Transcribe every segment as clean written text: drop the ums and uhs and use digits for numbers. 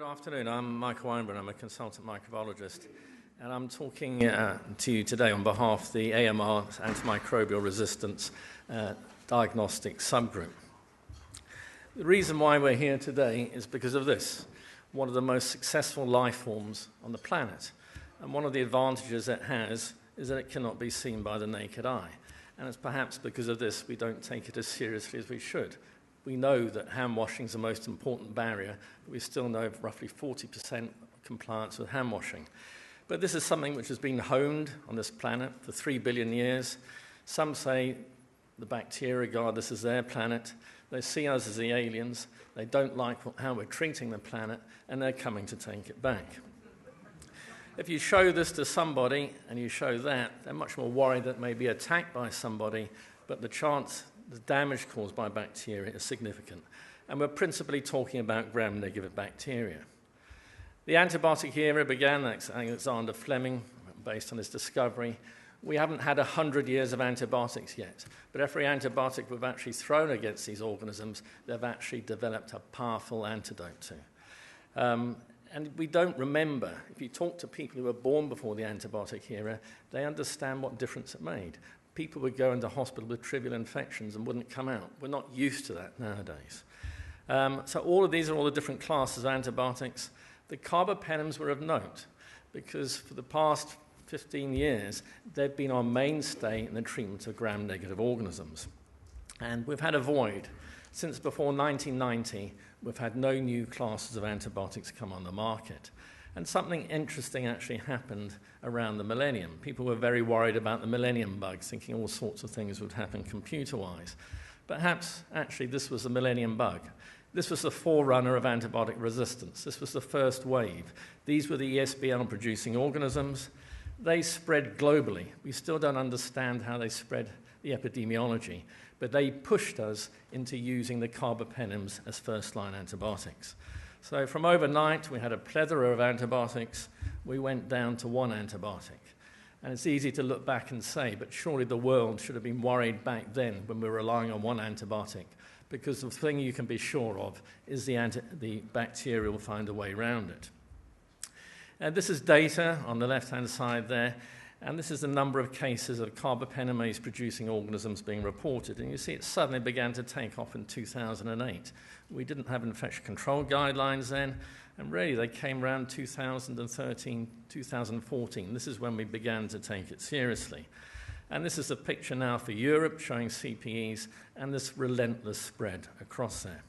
afternoon. I'm Michael Weinbren. I'm a consultant microbiologist, and I'm talking to you today on behalf of the AMR antimicrobial resistance diagnostic subgroup. The reason why we're here today is because of this, one of the most successful life forms on the planet. And one of the advantages it has is that it cannot be seen by the naked eye. And it's perhaps because of this we don't take it as seriously as we should. We know that hand washing is the most important barrier, but we still know roughly 40% compliance with hand washing. But this is something which has been honed on this planet for 3 billion years. Some say the bacteria regard this as their planet. They see us as the aliens. They don't like how we're treating the planet, and they're coming to take it back. If you show this to somebody and you show that, they're much more worried that it may be attacked by somebody, but the damage caused by bacteria is significant. And we're principally talking about gram-negative bacteria. The antibiotic era began with Alexander Fleming, based on his discovery. We haven't had 100 years of antibiotics yet, but every antibiotic we've actually thrown against these organisms, they've actually developed a powerful antidote to. And we don't remember, if you talk to people who were born before the antibiotic era, they understand what difference it made. People would go into hospital with trivial infections and wouldn't come out. We're not used to that nowadays. So all of these are all the different classes of antibiotics. The carbapenems were of note because for the past 15 years, they've been our mainstay in the treatment of gram-negative organisms. And we've had a void. Since before 1990, we've had no new classes of antibiotics come on the market. And something interesting actually happened around the millennium. People were very worried about the millennium bugs, thinking all sorts of things would happen computer-wise. Perhaps, actually, this was the millennium bug. This was the forerunner of antibiotic resistance. This was the first wave. These were the ESBL-producing organisms. They spread globally. We still don't understand how they spread the epidemiology, but they pushed us into using the carbapenems as first-line antibiotics. So from overnight, we had a plethora of antibiotics. We went down to one antibiotic. And it's easy to look back and say, but surely the world should have been worried back then when we were relying on one antibiotic, because the thing you can be sure of is the bacteria will find a way around it. And this is data on the left-hand side there, and this is the number of cases of carbapenemase-producing organisms being reported. And you see it suddenly began to take off in 2008. We didn't have infection control guidelines then, and really they came around 2013, 2014. This is when we began to take it seriously. And this is a picture now for Europe showing CPEs and this relentless spread across there.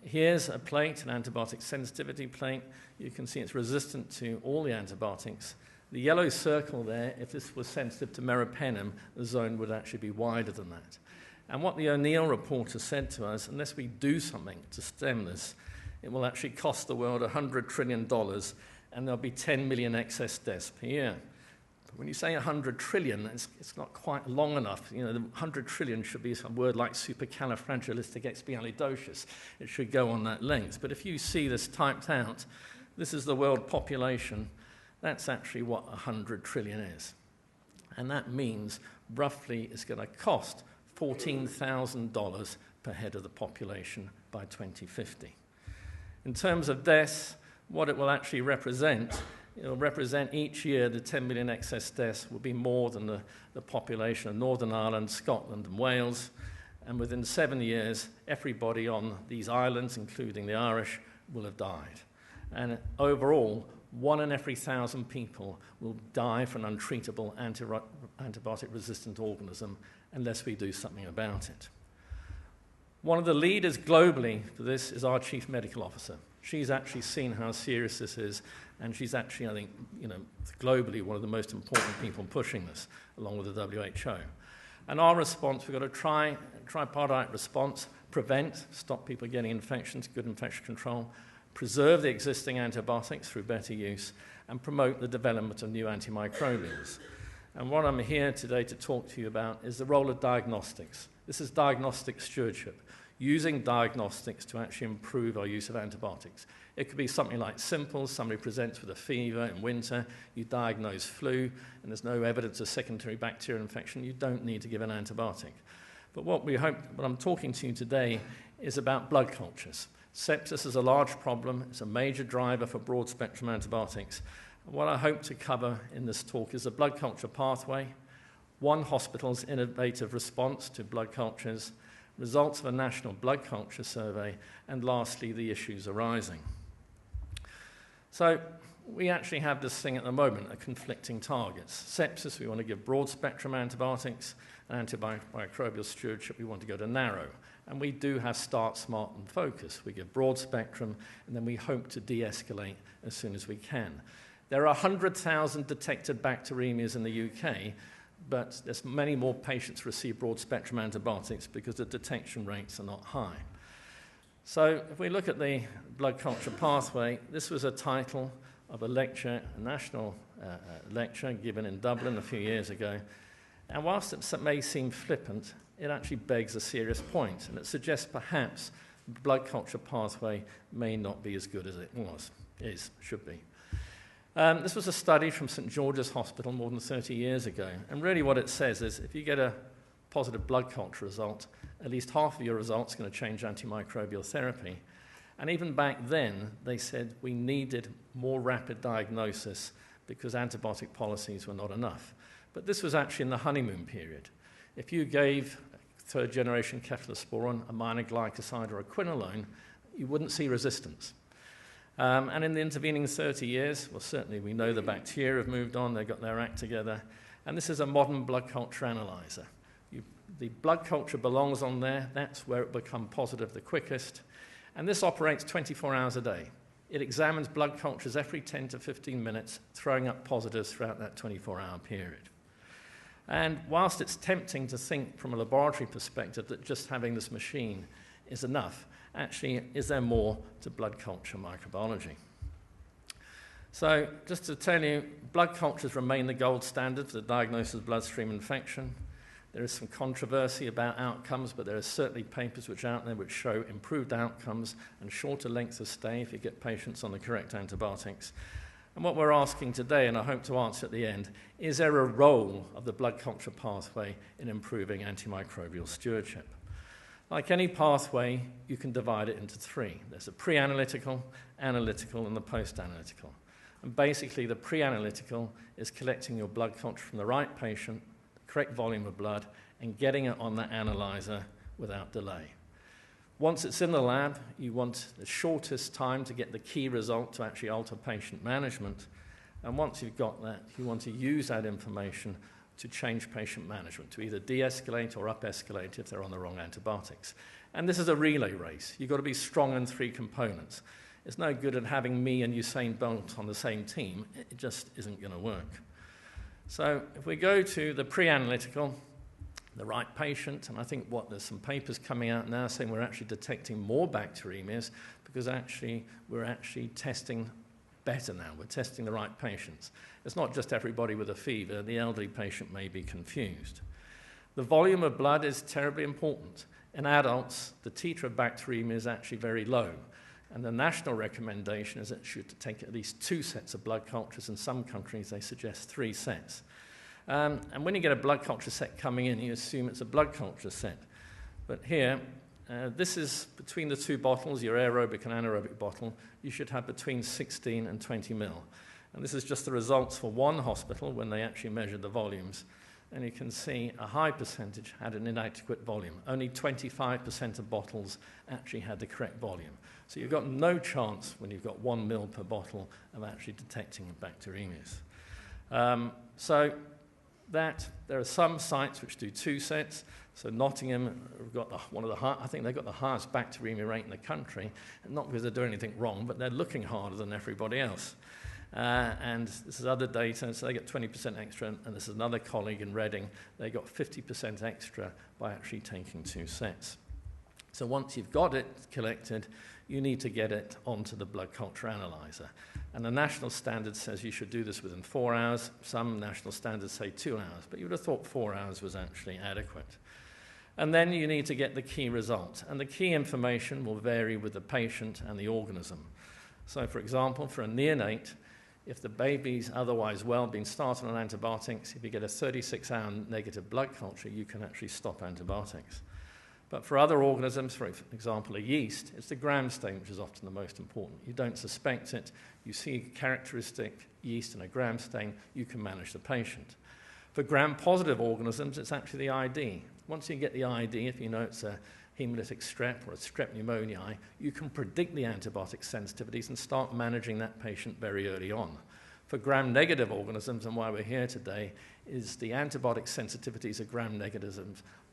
Here's a plate, an antibiotic sensitivity plate. You can see it's resistant to all the antibiotics. The yellow circle there, if this was sensitive to meropenem, the zone would actually be wider than that. And what the O'Neill report has said to us, unless we do something to stem this, it will actually cost the world $100 trillion, and there'll be 10 million excess deaths per year. But when you say 100 trillion, it's not quite long enough. You know, the 100 trillion should be a word like supercalifragilisticexpialidocious. It should go on that length. But if you see this typed out, this is the world population. That's actually what 100 trillion is. And that means roughly it's going to cost $14,000 per head of the population by 2050. In terms of deaths, what it will actually represent, it will represent each year the 10 million excess deaths will be more than the population of Northern Ireland, Scotland, and Wales. And within 7 years, everybody on these islands, including the Irish, will have died. And overall, 1 in every 1,000 people will die from an untreatable antibiotic-resistant organism unless we do something about it. One of the leaders globally for this is our chief medical officer. She's actually seen how serious this is, and she's actually, I think, globally one of the most important people pushing this, along with the WHO. And our response, we've got a tripartite response: prevent, stop people getting infections, good infection control; preserve the existing antibiotics through better use; and promote the development of new antimicrobials. And what I'm here today to talk to you about is the role of diagnostics. This is diagnostic stewardship, using diagnostics to actually improve our use of antibiotics. It could be something like simple: somebody presents with a fever in winter, you diagnose flu, and there's no evidence of secondary bacterial infection, you don't need to give an antibiotic. But what I'm talking to you today is about blood cultures. Sepsis is a large problem. It's a major driver for broad-spectrum antibiotics. And what I hope to cover in this talk is the blood culture pathway, one hospital's innovative response to blood cultures, results of a national blood culture survey, and lastly, the issues arising. So we actually have this thing at the moment, of conflicting targets. Sepsis, we want to give broad-spectrum antibiotics, and antimicrobial stewardship, we want to go to narrow. And we do have start, smart, and focus. We give broad-spectrum, and then we hope to de-escalate as soon as we can. There are 100,000 detected bacteremias in the UK, but there's many more patients receive broad-spectrum antibiotics because the detection rates are not high. So if we look at the blood culture pathway, this was a title of a lecture, a national lecture given in Dublin a few years ago. And whilst it may seem flippant, it actually begs a serious point, and it suggests perhaps the blood culture pathway may not be as good as it should be. This was a study from St. George's Hospital more than 30 years ago, and really what it says is if you get a positive blood culture result, at least half of your results are going to change antimicrobial therapy. And even back then, they said we needed more rapid diagnosis because antibiotic policies were not enough. But this was actually in the honeymoon period. If you gave third-generation cephalosporin, amino glycoside, or a quinolone, you wouldn't see resistance. And in the intervening 30 years, well, certainly we know the bacteria have moved on, they've got their act together, and this is a modern blood culture analyzer. The blood culture belongs on there, that's where it becomes positive the quickest, and this operates 24 hours a day. It examines blood cultures every 10 to 15 minutes, throwing up positives throughout that 24-hour period. And whilst it's tempting to think from a laboratory perspective that just having this machine is enough, actually, is there more to blood culture microbiology? So just to tell you, blood cultures remain the gold standard for the diagnosis of bloodstream infection. There is some controversy about outcomes, but there are certainly papers which are out there which show improved outcomes and shorter length of stay if you get patients on the correct antibiotics. And what we're asking today, and I hope to answer at the end, is there a role of the blood culture pathway in improving antimicrobial stewardship? Like any pathway, you can divide it into three. There's a pre-analytical, analytical, and the post-analytical. And basically, the pre-analytical is collecting your blood culture from the right patient, the correct volume of blood, and getting it on the analyzer without delay. Once it's in the lab, you want the shortest time to get the key result to actually alter patient management. And once you've got that, you want to use that information to change patient management, to either de-escalate or up-escalate if they're on the wrong antibiotics. And this is a relay race. You've got to be strong in three components. It's no good at having me and Usain Bolt on the same team. It just isn't going to work. So if we go to the pre-analytical, the right patient, and I think there's some papers coming out now saying we're actually detecting more bacteremias because we're actually testing better now. We're testing the right patients. It's not just everybody with a fever. The elderly patient may be confused. The volume of blood is terribly important. In adults, the titer of bacteremia is actually very low. And the national recommendation is that you should take at least 2 sets of blood cultures. In some countries, they suggest 3 sets. And when you get a blood culture set coming in, you assume it's a blood culture set. But here, this is between the 2 bottles, your aerobic and anaerobic bottle, you should have between 16 and 20 mil. And this is just the results for one hospital when they actually measured the volumes. And you can see a high percentage had an inadequate volume. Only 25% of bottles actually had the correct volume. So you've got no chance when you've got 1 mil per bottle of actually detecting bacteremias. There are some sites which do 2 sets. So Nottingham have got I think they've got the highest bacteremia rate in the country, and not because they're doing anything wrong, but they're looking harder than everybody else. And this is other data, so they get 20% extra, and this is another colleague in Reading, they got 50% extra by actually taking 2 sets. So once you've got it collected, you need to get it onto the blood culture analyzer. And the national standard says you should do this within 4 hours. Some national standards say 2 hours, but you would have thought 4 hours was actually adequate. And then you need to get the key result. And the key information will vary with the patient and the organism. So, for example, for a neonate, if the baby's otherwise well been started on antibiotics, if you get a 36-hour negative blood culture, you can actually stop antibiotics. But for other organisms, for example, a yeast, it's the gram stain which is often the most important. You don't suspect it. You see a characteristic yeast in a gram stain, you can manage the patient. For gram-positive organisms, it's actually the ID. Once you get the ID, if you know it's a hemolytic strep or a strep pneumoniae, you can predict the antibiotic sensitivities and start managing that patient very early on. For gram-negative organisms, and why we're here today, is the antibiotic sensitivities of gram-negatives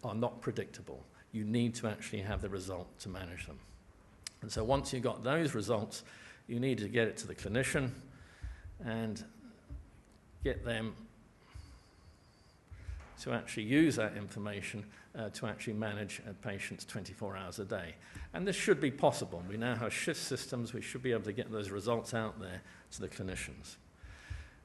are not predictable. You need to actually have the result to manage them. And so once you've got those results, you need to get it to the clinician and get them to actually use that information to actually manage patients 24 hours a day. And this should be possible. We now have shift systems. We should be able to get those results out there to the clinicians.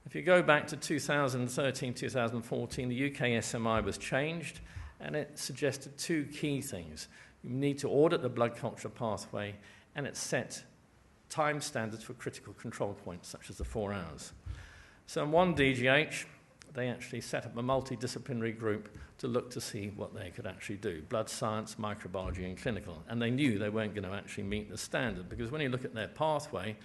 If you go back to 2013, 2014, the UK SMI was changed, and it suggested two key things. You need to audit the blood culture pathway, and it set time standards for critical control points, such as the 4 hours. So in one DGH, they actually set up a multidisciplinary group to look to see what they could actually do, blood science, microbiology, and clinical. And they knew they weren't going to actually meet the standard, because when you look at their pathway,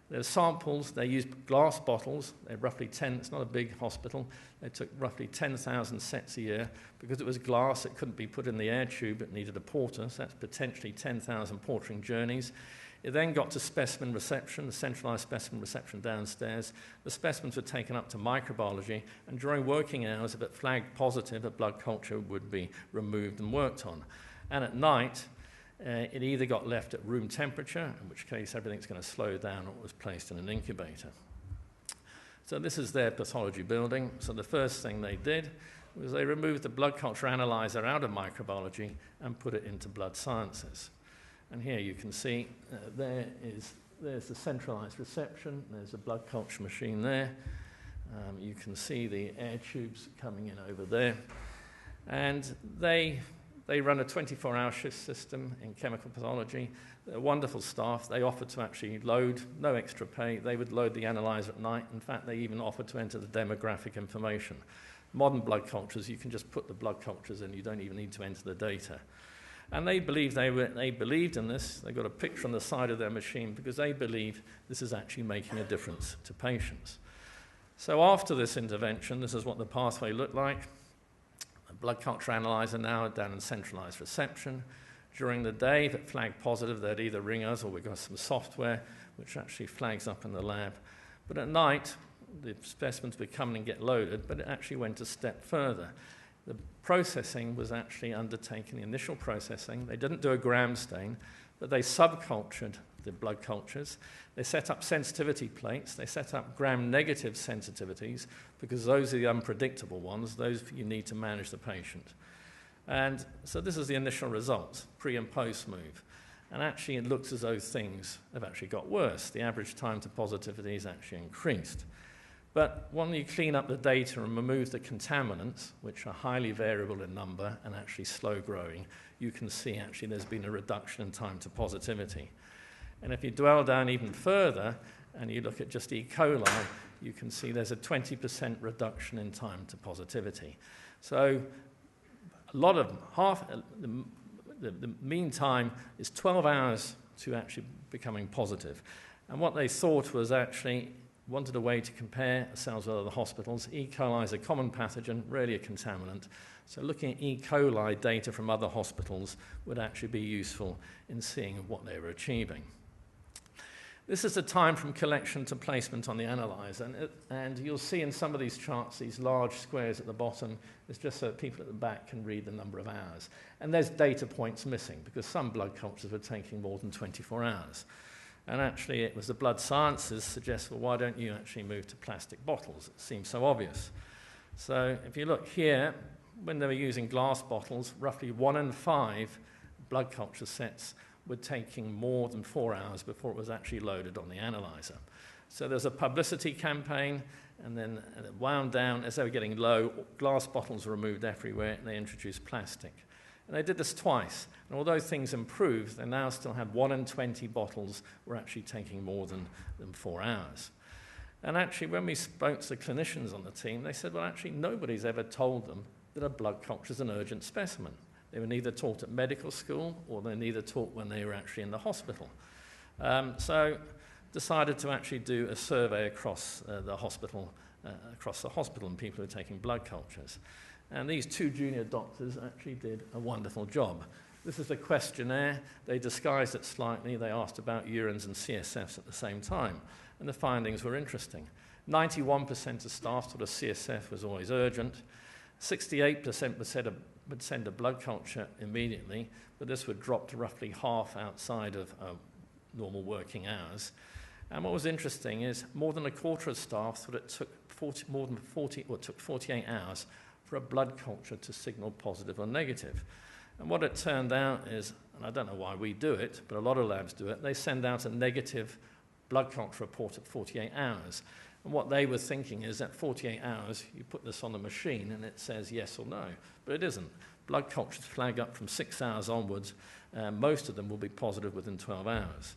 their samples, they used glass bottles. They're roughly 10, it's not a big hospital. They took roughly 10,000 sets a year. Because it was glass, it couldn't be put in the air tube. It needed a porter, so that's potentially 10,000 portering journeys. It then got to specimen reception, the centralized specimen reception downstairs. The specimens were taken up to microbiology, and during working hours, if it flagged positive, a blood culture would be removed and worked on. And at night, it either got left at room temperature, in which case everything's going to slow down, or it was placed in an incubator. So this is their pathology building. So the first thing they did was they removed the blood culture analyzer out of microbiology and put it into blood sciences. And here you can see there's the centralized reception. There's a blood culture machine there. You can see the air tubes coming in over there. And they run a 24-hour shift system in chemical pathology. They're wonderful staff. They offered to actually load, no extra pay. They would load the analyzer at night. In fact, they even offered to enter the demographic information. Modern blood cultures, you can just put the blood cultures in. You don't even need to enter the data. And they believed in this. They got a picture on the side of their machine because they believe this is actually making a difference to patients. So after this intervention, this is what the pathway looked like. A blood culture analyzer now down in centralized reception. During the day, if it flagged positive, they'd either ring us or we've got some software which actually flags up in the lab. But at night, the specimens would come in and get loaded, but it actually went a step further. The processing was actually undertaken, the initial processing. They didn't do a gram stain, but they subcultured the blood cultures. They set up sensitivity plates. They set up gram-negative sensitivities because those are the unpredictable ones. Those you need to manage the patient. And so this is the initial results, pre and post move. And actually it looks as though things have actually got worse. The average time to positivity is actually increased. But when you clean up the data and remove the contaminants, which are highly variable in number and actually slow growing, you can see actually there's been a reduction in time to positivity. And if you dwell down even further and you look at just E. coli, you can see there's a 20% reduction in time to positivity. So a lot of the mean time is 12 hours to actually becoming positive. And what they thought was actually wanted a way to compare ourselves with other hospitals. E. coli is a common pathogen, really a contaminant. So looking at E. coli data from other hospitals would actually be useful in seeing what they were achieving. This is the time from collection to placement on the analyzer. And you'll see in some of these charts, these large squares at the bottom, it's just so that people at the back can read the number of hours. And there's data points missing because some blood cultures were taking more than 24 hours. And actually, it was the blood sciences suggest, well, why don't you actually move to plastic bottles? It seems so obvious. So if you look here, when they were using glass bottles, roughly 1 in 5 blood culture sets were taking more than 4 hours before it was actually loaded on the analyzer. So there's a publicity campaign, and then it wound down. As they were getting low, glass bottles were removed everywhere, and they introduced plastic. And they did this twice. And although things improved, they now still had 1 in 20 bottles were actually taking more than 4 hours. And actually, when we spoke to the clinicians on the team, they said, well, actually, nobody's ever told them that a blood culture is an urgent specimen. They were neither taught at medical school or they're neither taught when they were actually in the hospital. So decided to actually do a survey across the hospital and people who were taking blood cultures. And these two junior doctors actually did a wonderful job. This is a questionnaire. They disguised it slightly. They asked about urines and CSFs at the same time. And the findings were interesting. 91% of staff thought a CSF was always urgent. 68% would send a blood culture immediately, but this would drop to roughly half outside of normal working hours. And what was interesting is more than a quarter of staff thought it took 48 hours for a blood culture to signal positive or negative. And what it turned out is, and I don't know why we do it, but a lot of labs do it, they send out a negative blood culture report at 48 hours. And what they were thinking is at 48 hours, you put this on the machine and it says yes or no. But it isn't. Blood cultures flag up from 6 hours onwards. Most of them will be positive within 12 hours.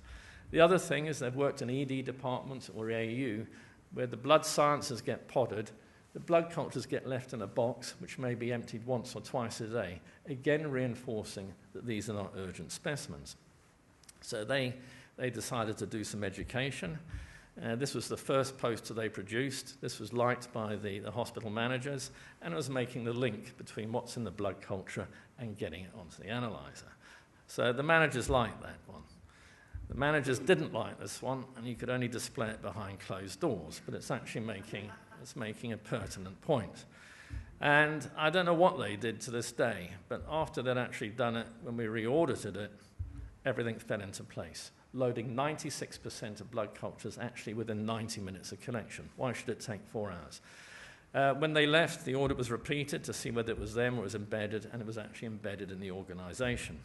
The other thing is they've worked in ED departments or AU where the blood sciences get potted. The blood cultures get left in a box, which may be emptied once or twice a day, again reinforcing that these are not urgent specimens. So they decided to do some education. This was the first poster they produced. This was liked by the hospital managers, and it was making the link between what's in the blood culture and getting it onto the analyzer. So the managers liked that one. The managers didn't like this one, and you could only display it behind closed doors, but it's actually making a pertinent point. And I don't know what they did to this day, but after they'd actually done it, when we re-audited it, everything fell into place, loading 96% of blood cultures actually within 90 minutes of collection. Why should it take 4 hours? When they left, the audit was repeated to see whether it was them or it was embedded, and it was actually embedded in the organization.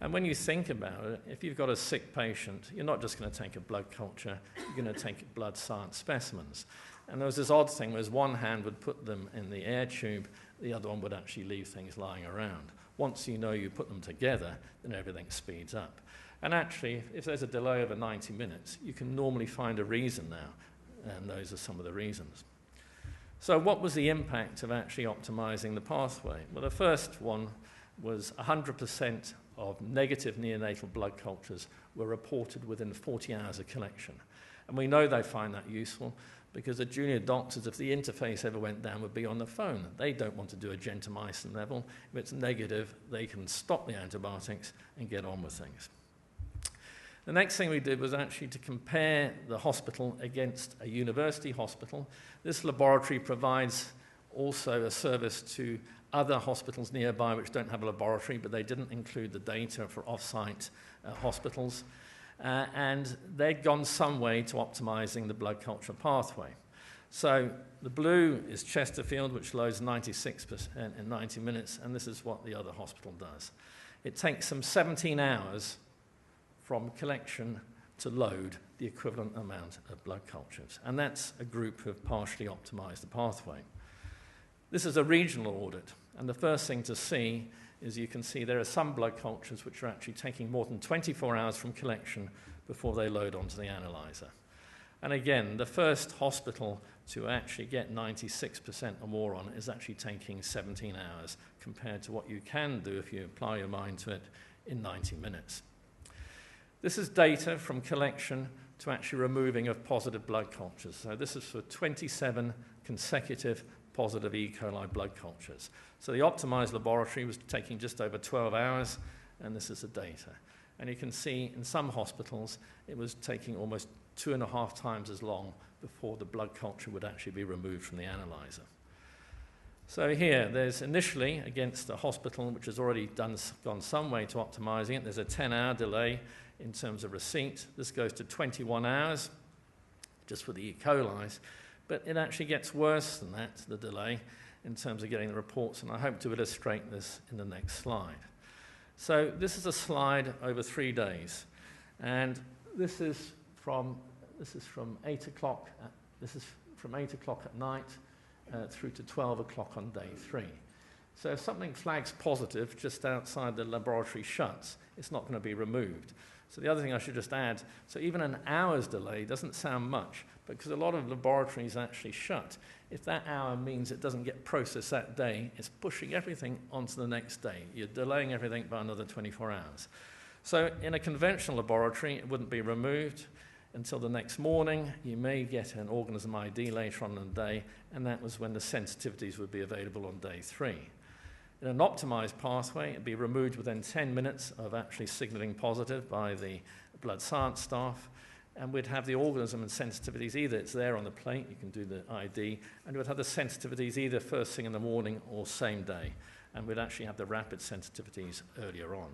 And when you think about it, if you've got a sick patient, you're not just going to take a blood culture, you're going to take blood science specimens. And there was this odd thing, whereas one hand would put them in the air tube, the other one would actually leave things lying around. Once you know you put them together, then everything speeds up. And actually, if there's a delay over 90 minutes, you can normally find a reason now, and those are some of the reasons. So what was the impact of actually optimizing the pathway? Well, the first one was 100% of negative neonatal blood cultures were reported within 40 hours of collection. And we know they find that useful because the junior doctors, if the interface ever went down, would be on the phone. They don't want to do a gentamicin level. If it's negative, they can stop the antibiotics and get on with things. The next thing we did was actually to compare the hospital against a university hospital. This laboratory provides also a service to other hospitals nearby which don't have a laboratory, but they didn't include the data for off-site hospitals. And they'd gone some way to optimizing the blood culture pathway. So the blue is Chesterfield, which loads 96% in 90 minutes, and this is what the other hospital does. It takes them 17 hours from collection to load the equivalent amount of blood cultures. And that's a group who have partially optimized the pathway. This is a regional audit, and the first thing to see is you can see there are some blood cultures which are actually taking more than 24 hours from collection before they load onto the analyzer. And again, the first hospital to actually get 96% or more on is actually taking 17 hours compared to what you can do if you apply your mind to it in 90 minutes. This is data from collection to actually removing of positive blood cultures. So this is for 27 consecutive positive E. coli blood cultures. So the optimized laboratory was taking just over 12 hours, and this is the data. And you can see in some hospitals, it was taking almost 2.5 times as long before the blood culture would actually be removed from the analyzer. So here, there's initially, against a hospital which has already gone some way to optimizing it, there's a 10-hour delay in terms of receipt. This goes to 21 hours, just for the E. coli's. But it actually gets worse than that, the delay, in terms of getting the reports, and I hope to illustrate this in the next slide. So this is a slide over 3 days, and this is from 8 o'clock. This is from 8 o'clock at night through to 12 o'clock on day 3. So if something flags positive just outside the laboratory shuts, it's not going to be removed. So the other thing I should just add, so even an hour's delay doesn't sound much, but because a lot of laboratories actually shut, if that hour means it doesn't get processed that day, it's pushing everything onto the next day. You're delaying everything by another 24 hours. So in a conventional laboratory, it wouldn't be removed until the next morning. You may get an organism ID later on in the day, and that was when the sensitivities would be available on day 3. In an optimized pathway, it'd be removed within 10 minutes of actually signaling positive by the blood science staff, and we'd have the organism and sensitivities either it's there on the plate, you can do the ID, and we'd have the sensitivities either first thing in the morning or same day, and we'd actually have the rapid sensitivities earlier on.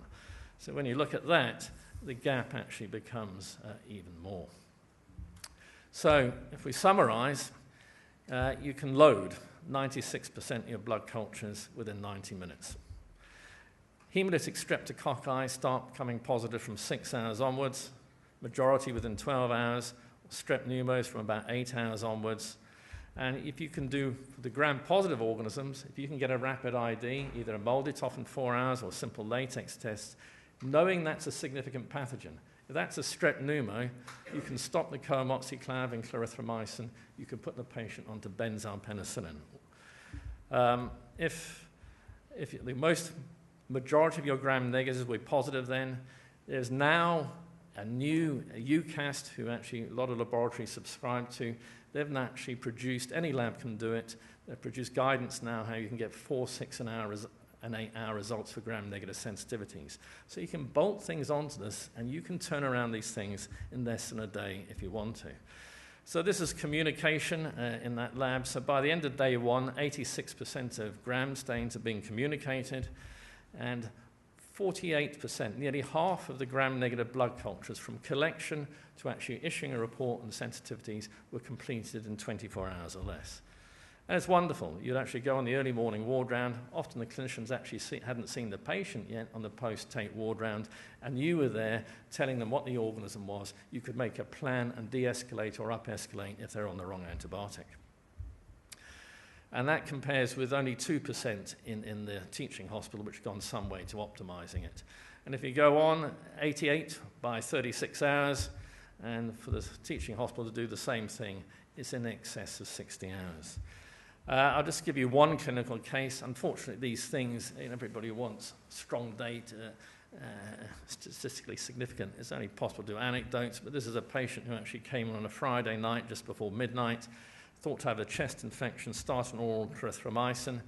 So when you look at that, the gap actually becomes even more. So if we summarize, you can load 96% of your blood cultures within 90 minutes. Hemolytic streptococci start becoming positive from 6 hours onwards, majority within 12 hours, strep pneumos from about 8 hours onwards. And if you can do the gram-positive organisms, if you can get a rapid ID, either a MALDI-TOF in 4 hours or simple latex tests, knowing that's a significant pathogen. If that's a strep pneumo, you can stop the coamoxiclav and clarithromycin. You can put the patient onto benzyl penicillin. If the majority of your gram negatives will be positive, then there's now a UCAST, who actually a lot of laboratories subscribe to. They've actually produced, any lab can do it, they've produced guidance now how you can get 4, 6, and 8-hour results for gram-negative sensitivities. So you can bolt things onto this, and you can turn around these things in less than a day if you want to. So this is communication in that lab. So by the end of day 1, 86% of gram stains are being communicated, and 48%, nearly half of the gram-negative blood cultures from collection to actually issuing a report on the sensitivities were completed in 24 hours or less. And it's wonderful. You'd actually go on the early morning ward round. Often the clinicians actually hadn't seen the patient yet on the post-take ward round, and you were there telling them what the organism was. You could make a plan and de-escalate or up-escalate if they're on the wrong antibiotic. And that compares with only 2% in the teaching hospital, which has gone some way to optimizing it. And if you go on, 88 by 36 hours, and for the teaching hospital to do the same thing, it's in excess of 60 hours. I'll just give you one clinical case. Unfortunately, these things, everybody wants strong data, statistically significant. It's only possible to do anecdotes, but this is a patient who actually came on a Friday night just before midnight, thought to have a chest infection, started on oral clarithromycin.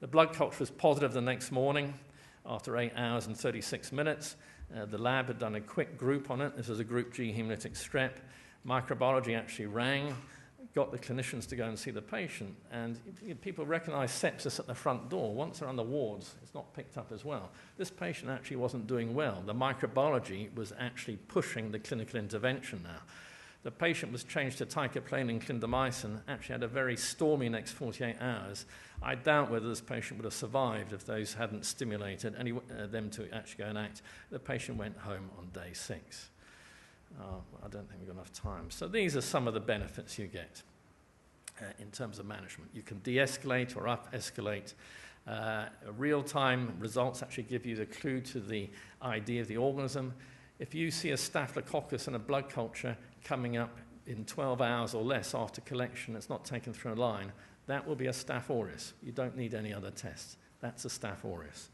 The blood culture was positive the next morning after 8 hours and 36 minutes. The lab had done a quick group on it. This was a group G hemolytic strep. Microbiology actually rang, got the clinicians to go and see the patient, and people recognize sepsis at the front door. Once they're on the wards, it's not picked up as well. This patient actually wasn't doing well. The microbiology was actually pushing the clinical intervention now. The patient was changed to ticaplane and clindamycin, actually had a very stormy next 48 hours. I doubt whether this patient would have survived if those hadn't stimulated them to actually go and act. The patient went home on day 6. I don't think we've got enough time. So these are some of the benefits you get in terms of management. You can de-escalate or up-escalate. Real-time results actually give you the clue to the idea of the organism. If you see a staphylococcus in a blood culture coming up in 12 hours or less after collection, it's not taken through a line, that will be a Staph aureus. You don't need any other tests. That's a Staph aureus.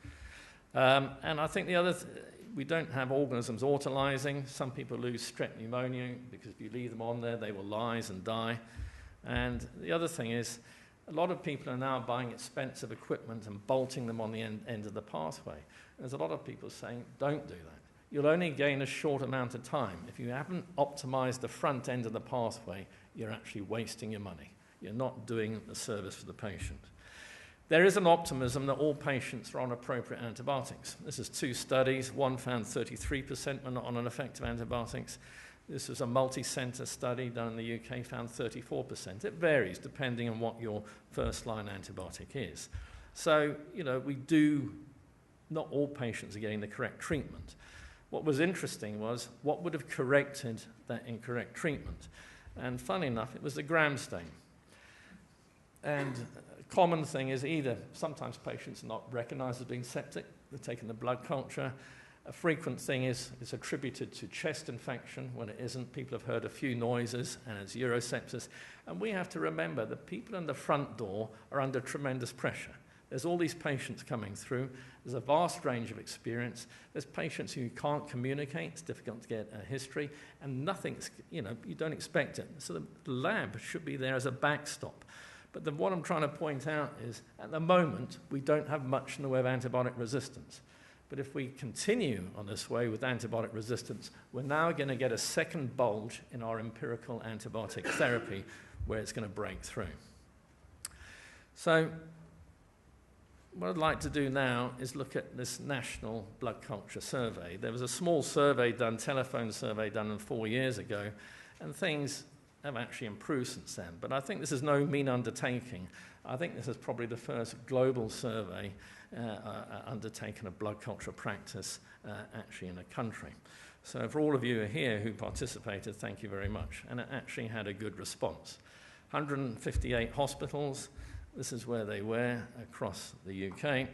And I think the other we don't have organisms autolyzing. Some people lose strep pneumonia because if you leave them on there, they will lyse and die. And the other thing is, a lot of people are now buying expensive equipment and bolting them on the end of the pathway. There's a lot of people saying, don't do that. You'll only gain a short amount of time. If you haven't optimized the front end of the pathway, you're actually wasting your money. You're not doing a service for the patient. There is an optimism that all patients are on appropriate antibiotics. This is 2 studies. One found 33% were not on an effective antibiotics. This was a multi-center study done in the UK, found 34%. It varies depending on what your first-line antibiotic is. So, not all patients are getting the correct treatment. What was interesting was what would have corrected that incorrect treatment. And funny enough, it was the gram stain. And common thing is either sometimes patients are not recognized as being septic, they're taking the blood culture. A frequent thing is it's attributed to chest infection when it isn't. People have heard a few noises and it's urosepsis. And we have to remember that people in the front door are under tremendous pressure. There's all these patients coming through. There's a vast range of experience. There's patients who can't communicate. It's difficult to get a history. And nothing's, you don't expect it. So the lab should be there as a backstop. But what I'm trying to point out is, at the moment, we don't have much in the way of antibiotic resistance. But if we continue on this way with antibiotic resistance, we're now going to get a second bulge in our empirical antibiotic therapy where it's going to break through. So what I'd like to do now is look at this national blood culture survey. There was a small survey done, telephone survey done 4 years ago, and things have actually improved since then. But I think this is no mean undertaking. I think this is probably the first global survey undertaken of blood culture practice actually in a country. So for all of you here who participated, thank you very much. And it actually had a good response. 158 hospitals, this is where they were across the UK,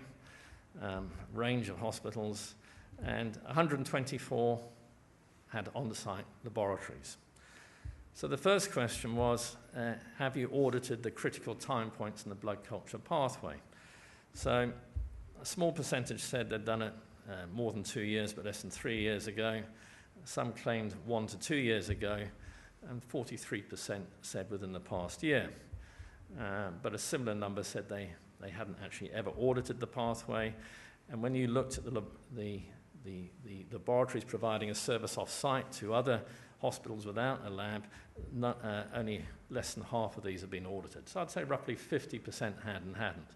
range of hospitals, and 124 had on-site laboratories. So the first question was, have you audited the critical time points in the blood culture pathway? So a small percentage said they'd done it more than 2 years, but less than 3 years ago. Some claimed 1 to 2 years ago, and 43% said within the past year. But a similar number said they hadn't actually ever audited the pathway. And when you looked at the laboratories providing a service off-site to other hospitals without a lab, only less than half of these have been audited. So I'd say roughly 50% had and hadn't.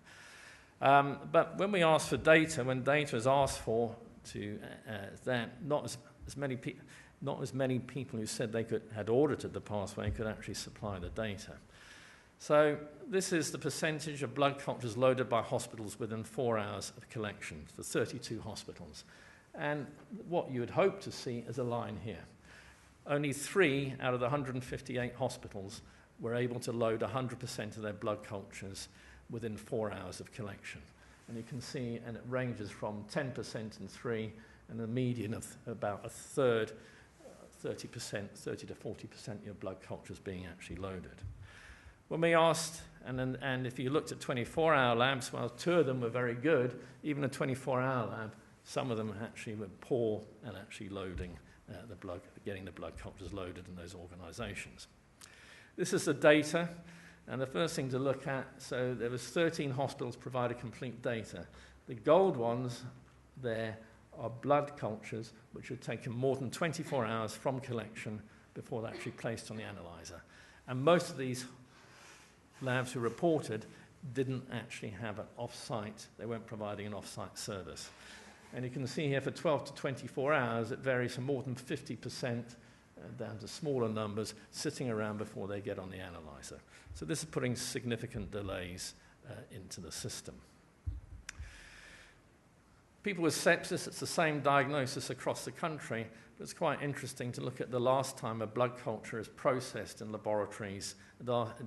But when we asked for data, when data is asked for, not as many people who said they had audited the pathway could actually supply the data. So this is the percentage of blood cultures loaded by hospitals within 4 hours of collection for 32 hospitals. And what you would hope to see is a line here. Only 3 out of the 158 hospitals were able to load 100% of their blood cultures within 4 hours of collection. And you can see, and it ranges from 10% in 3, and a median of about a third, 30%, 30 to 40% of your blood cultures being actually loaded. When we asked, and if you looked at 24-hour labs, well, 2 of them were very good. Even a 24-hour lab, some of them actually were poor at actually loading getting the blood cultures loaded in those organizations. This is the data, and the first thing to look at, so there was 13 hospitals provided complete data. The gold ones there are blood cultures which had taken more than 24 hours from collection before they're actually placed on the analyzer. And most of these labs who reported didn't actually have an off-site, they weren't providing an off-site service. And you can see here for 12 to 24 hours, it varies from more than 50% down to smaller numbers sitting around before they get on the analyzer. So this is putting significant delays into the system. People with sepsis, it's the same diagnosis across the country, but it's quite interesting to look at the last time a blood culture is processed in laboratories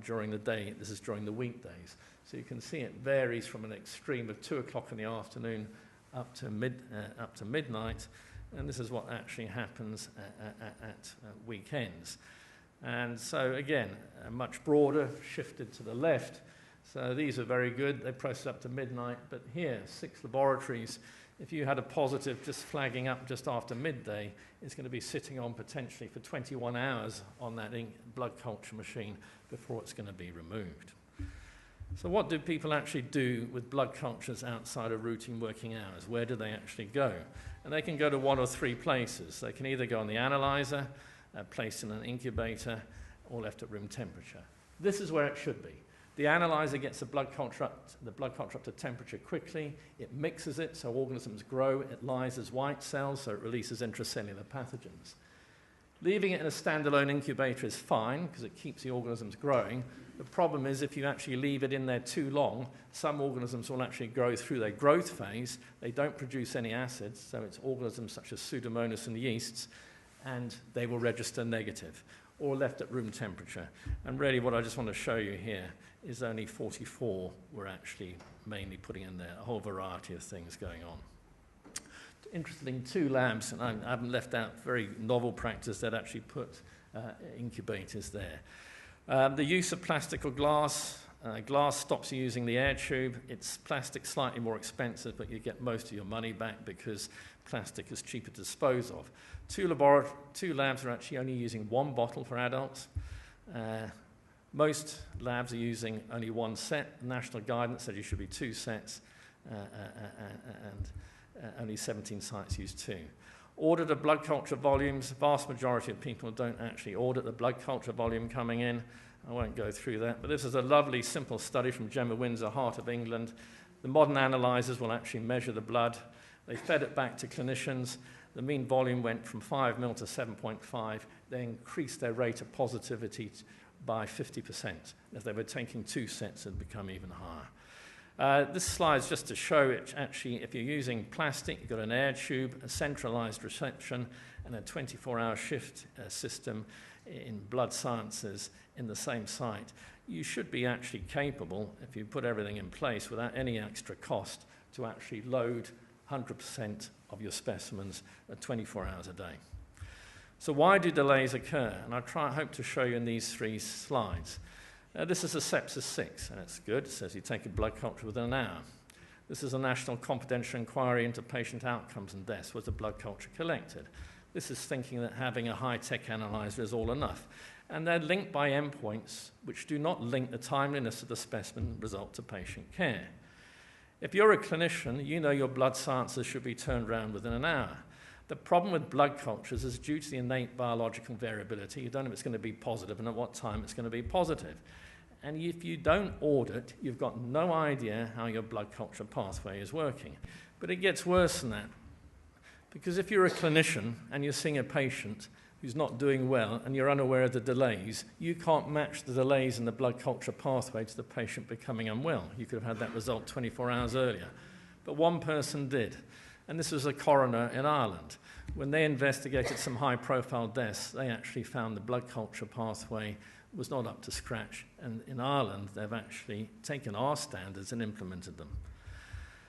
during the day. This is during the weekdays. So you can see it varies from an extreme of 2 o'clock in the afternoon up to midnight, and this is what actually happens at weekends. And so again, much broader, shifted to the left. So these are very good. They process up to midnight, but here, 6 laboratories. If you had a positive just flagging up just after midday, it's going to be sitting on potentially for 21 hours on that blood culture machine before it's going to be removed. So what do people actually do with blood cultures outside of routine working hours? Where do they actually go? And they can go to 1 or 3 places. They can either go on the analyzer, placed in an incubator, or left at room temperature. This is where it should be. The analyzer gets the blood culture up to temperature quickly. It mixes it so organisms grow. It lyses white cells, so it releases intracellular pathogens. Leaving it in a standalone incubator is fine because it keeps the organisms growing. The problem is if you actually leave it in there too long, some organisms will actually grow through their growth phase. They don't produce any acids, so it's organisms such as Pseudomonas and yeasts, and they will register negative. or left at room temperature. And really what I just want to show you here is only 44 were actually mainly putting in there, a whole variety of things going on. Interesting, 2 labs, and I haven't left out very novel practice that actually put incubators there. The use of plastic or glass. Glass stops you using the air tube. It's plastic, slightly more expensive, but you get most of your money back because plastic is cheaper to dispose of. 2 labs are actually only using 1 bottle for adults. Most labs are using only 1 set. National guidance said you should be 2 sets, and only 17 sites use 2. Audit of blood culture volumes. The vast majority of people don't actually audit the blood culture volume coming in. I won't go through that, but this is a lovely, simple study from Gemma Windsor, Heart of England. The modern analyzers will actually measure the blood. They fed it back to clinicians. The mean volume went from 5 mil to 7.5. They increased their rate of positivity by 50%. If they were taking 2 sets, it would become even higher. This slide is just to show it. Actually, if you're using plastic, you've got an air tube, a centralized reception, and a 24-hour shift system in blood sciences in the same site. You should be actually capable, if you put everything in place without any extra cost, to actually load 100% of your specimens at 24 hours a day. So why do delays occur? And I hope to show you in these 3 slides. This is a sepsis 6, and it's good. It says you take a blood culture within an hour. This is a national confidential inquiry into patient outcomes and deaths. Was the blood culture collected? This is thinking that having a high-tech analyzer is all enough. And they're linked by endpoints which do not link the timeliness of the specimen result to patient care. If you're a clinician, you know your blood sciences should be turned around within an hour. The problem with blood cultures is due to the innate biological variability. You don't know if it's going to be positive and at what time it's going to be positive. And if you don't audit, you've got no idea how your blood culture pathway is working. But it gets worse than that. Because if you're a clinician and you're seeing a patient who's not doing well and you're unaware of the delays, you can't match the delays in the blood culture pathway to the patient becoming unwell. You could have had that result 24 hours earlier. But one person did. And this was a coroner in Ireland. When they investigated some high-profile deaths, they actually found the blood culture pathway was not up to scratch. And in Ireland, they've actually taken our standards and implemented them.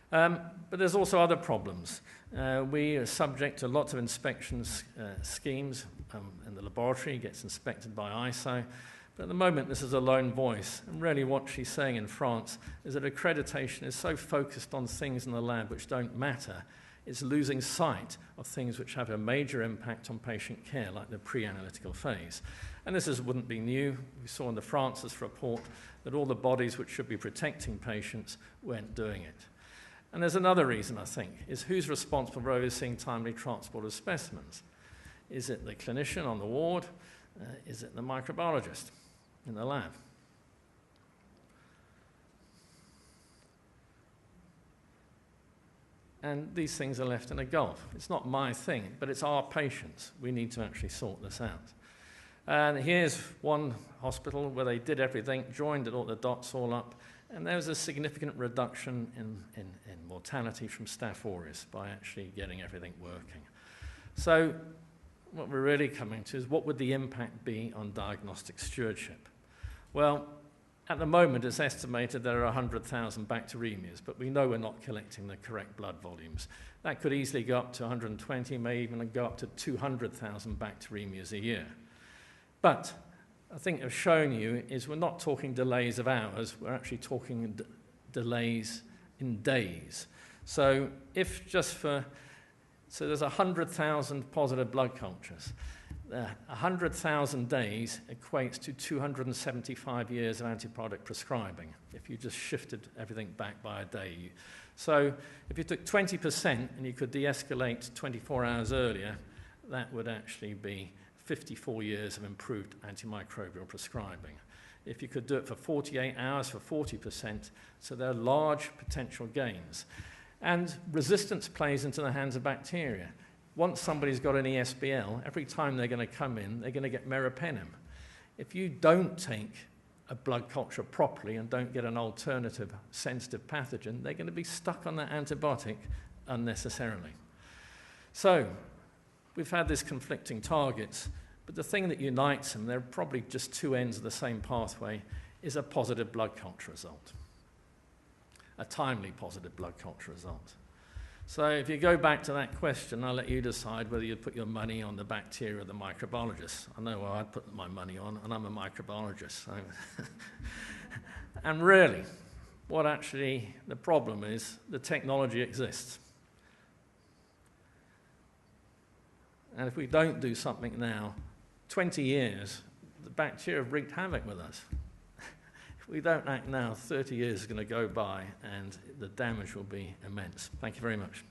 But there's also other problems. We are subject to lots of inspections schemes in the laboratory. It gets inspected by ISO. But at the moment, this is a lone voice. And really what she's saying in France is that accreditation is so focused on things in the lab which don't matter, it's losing sight of things which have a major impact on patient care, like the pre-analytical phase. And this wouldn't be new. We saw in the Francis report that all the bodies which should be protecting patients weren't doing it. And there's another reason, I think, is who's responsible for overseeing timely transport of specimens? Is it the clinician on the ward? Is it the microbiologist in the lab? And these things are left in a gulf. It's not my thing, but it's our patients. We need to actually sort this out. And here's one hospital where they did everything, joined all the dots all up, and there was a significant reduction in mortality from Staph aureus by actually getting everything working. So what we're really coming to is what would the impact be on diagnostic stewardship? Well, at the moment, it's estimated there are 100,000 bacteremias, but we know we're not collecting the correct blood volumes. That could easily go up to 120, may even go up to 200,000 bacteremias a year. But I think I've shown you is we're not talking delays of hours, we're actually talking delays in days. So if just for, so there's 100,000 positive blood cultures. 100,000 days equates to 275 years of antibiotic prescribing if you just shifted everything back by a day. So if you took 20% and you could de-escalate 24 hours earlier, that would actually be 54 years of improved antimicrobial prescribing. If you could do it for 48 hours for 40%, so there are large potential gains. And resistance plays into the hands of bacteria. Once somebody's got an ESBL, every time they're going to come in, they're going to get meropenem. If you don't take a blood culture properly and don't get an alternative sensitive pathogen, they're going to be stuck on that antibiotic unnecessarily. So we've had these conflicting targets. But the thing that unites them, they're probably just two ends of the same pathway, is a positive blood culture result, a timely positive blood culture result. So if you go back to that question, I'll let you decide whether you put your money on the bacteria or the microbiologist. I know what I'd put my money on, and I'm a microbiologist. So and really, what actually the problem is, the technology exists. And if we don't do something now, 20 years, the bacteria have wreaked havoc with us. If we don't act now, 30 years is going to go by and the damage will be immense. Thank you very much.